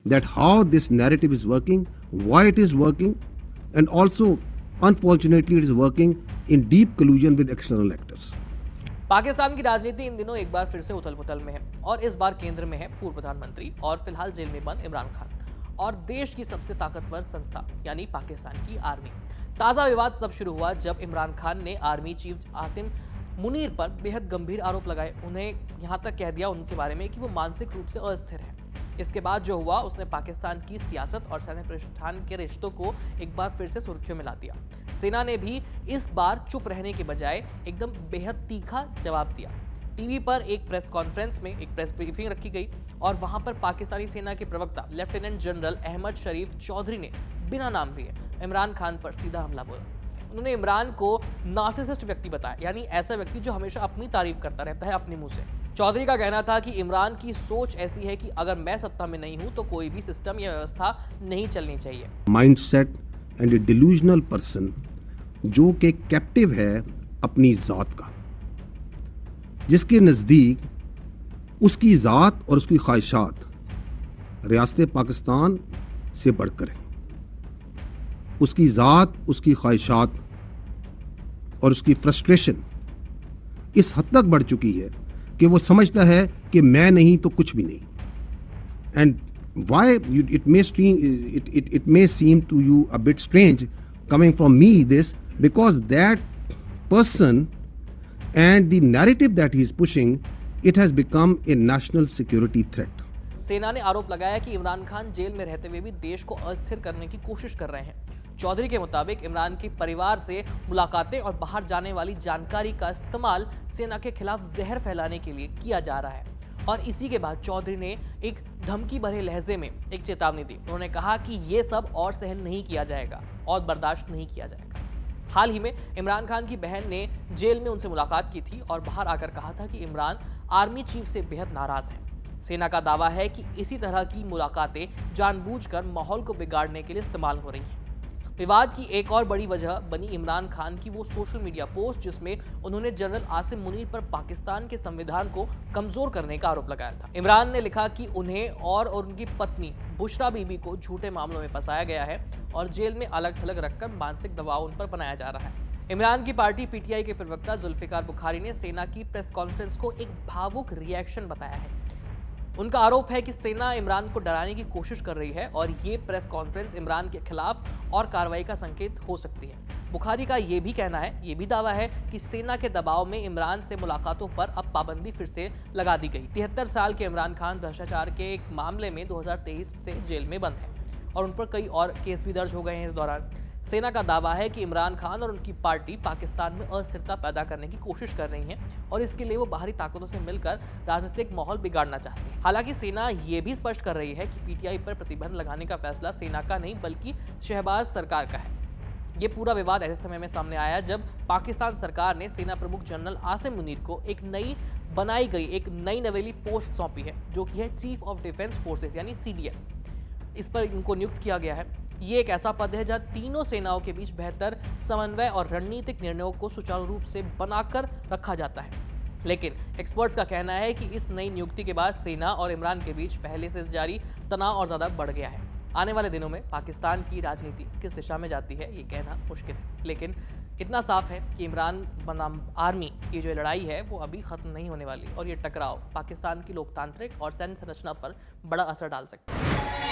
that how this narrative is working, why it is working, and also, unfortunately, it is working in deep collusion with external actors. Pakistan की राजनीति इन दिनों एक बार फिर से उथल पुथल में है और इस बार केंद्र में है पूर्व प्रधानमंत्री और फिलहाल जेल में बंद इमरान खान और देश की सबसे ताकतवर संस्था यानी पाकिस्तान की आर्मी। ताज़ा विवाद तब शुरू हुआ जब इमरान खान ने आर्मी चीफ आसिम मुनीर पर बेहद गंभीर आरोप लगाए। उन्हें यहां तक कह दिया उनके बारे में कि वो मानसिक रूप से अस्थिर है। इसके बाद जो हुआ उसने पाकिस्तान की सियासत और सैन्य प्रतिष्ठान के रिश्तों को एक बार फिर से सुर्खियों में ला दिया। सेना ने भी इस बार चुप रहने के बजाय एकदम बेहद तीखा जवाब दिया। टीवी पर एक प्रेस कॉन्फ्रेंस में एक प्रेस ब्रीफिंग रखी गई और वहां पर पाकिस्तानी सेना के प्रवक्ता लेफ्टिनेंट जनरल अहमद शरीफ चौधरी ने बिना नाम लिए इमरान खान पर सीधा हमला बोला। उन्होंने इमरान को नार्सिसिस्ट व्यक्ति बताया, यानी ऐसा व्यक्ति जो हमेशा अपनी तारीफ करता रहता है अपने मुंह से। चौधरी का कहना था कि इमरान की सोच ऐसी है कि अगर मैं सत्ता में नहीं हूं तो कोई भी सिस्टम या व्यवस्था नहीं चलनी चाहिए। Mindset and A delusional person जो कि कैप्टिव है अपनी जात का, जिसके नज़दीक उसकी ज़ात और उसकी ख्वाहिशात रियासत पाकिस्तान से बढ़कर हैं। उसकी ज़ात, उसकी ख्वाहिशात और उसकी फ्रस्ट्रेशन इस हद तक बढ़ चुकी है कि वो समझता है कि मैं नहीं तो कुछ भी नहीं। And why it may seem to you a bit strange coming from me this, because that person and the narrative that he is pushing, it has become a national security threat. सेना ने आरोप लगाया कि Imran Khan jail में रहते हुए भी देश को अस्थिर करने की कोशिश कर रहे हैं। चौधरी के मुताबिक इमरान के परिवार से मुलाकातें और बाहर जाने वाली जानकारी का इस्तेमाल सेना के खिलाफ जहर फैलाने के लिए किया जा रहा है। और इसी के बाद चौधरी ने एक धमकी भरे लहजे में एक चेतावनी दी। उन्होंने कहा कि ये सब और सहन नहीं किया जाएगा और बर्दाश्त नहीं किया जाएगा। हाल ही में इमरान खान की बहन ने जेल में उनसे मुलाकात की थी और बाहर आकर कहा था कि इमरान आर्मी चीफ से बेहद नाराज हैं। सेना का दावा है कि इसी तरह की मुलाकातें जानबूझकर माहौल को बिगाड़ने के लिए इस्तेमाल हो रही हैं। विवाद की एक और बड़ी वजह बनी इमरान खान की वो सोशल मीडिया पोस्ट जिसमें उन्होंने जनरल आसिम मुनीर पर पाकिस्तान के संविधान को कमजोर करने का आरोप लगाया था। इमरान ने लिखा कि उन्हें और उनकी पत्नी बुशरा बीबी को झूठे मामलों में फंसाया गया है और जेल में अलग थलग रखकर मानसिक दबाव उन पर बनाया जा रहा है। इमरान की पार्टी पीटीआई के प्रवक्ता जुल्फिकार बुखारी ने सेना की प्रेस कॉन्फ्रेंस को एक भावुक रिएक्शन बताया है। उनका आरोप है कि सेना इमरान को डराने की कोशिश कर रही है और ये प्रेस कॉन्फ्रेंस इमरान के खिलाफ और कार्रवाई का संकेत हो सकती है। बुखारी का ये भी कहना है, ये भी दावा है कि सेना के दबाव में इमरान से मुलाकातों पर अब पाबंदी फिर से लगा दी गई। 73 साल के इमरान खान भ्रष्टाचार के एक मामले में 2023 से जेल में बंद हैं और उन पर कई और केस भी दर्ज हो गए हैं। इस दौरान सेना का दावा है कि इमरान खान और उनकी पार्टी पाकिस्तान में अस्थिरता पैदा करने की कोशिश कर रही है और इसके लिए वो बाहरी ताकतों से मिलकर राजनीतिक माहौल बिगाड़ना चाहती है। हालांकि सेना ये भी स्पष्ट कर रही है कि पीटीआई पर प्रतिबंध लगाने का फैसला सेना का नहीं बल्कि शहबाज सरकार का है। ये पूरा विवाद ऐसे समय में सामने आया जब पाकिस्तान सरकार ने सेना प्रमुख जनरल आसिम मुनीर को एक नई बनाई गई एक नई नवेली पोस्ट सौंपी है जो कि है चीफ ऑफ डिफेंस फोर्सेस यानी CDF। इस पर इनको नियुक्त किया गया है। ये एक ऐसा पद है जहां तीनों सेनाओं के बीच बेहतर समन्वय और रणनीतिक निर्णयों को सुचारू रूप से बनाकर रखा जाता है। लेकिन एक्सपर्ट्स का कहना है कि इस नई नियुक्ति के बाद सेना और इमरान के बीच पहले से जारी तनाव और ज़्यादा बढ़ गया है। आने वाले दिनों में पाकिस्तान की राजनीति किस दिशा में जाती है ये कहना मुश्किल है, लेकिन इतना साफ है कि इमरान बनाम आर्मी की जो लड़ाई है वो अभी ख़त्म नहीं होने वाली और ये टकराव पाकिस्तान की लोकतांत्रिक और सैन्य संरचना पर बड़ा असर डाल सकता है।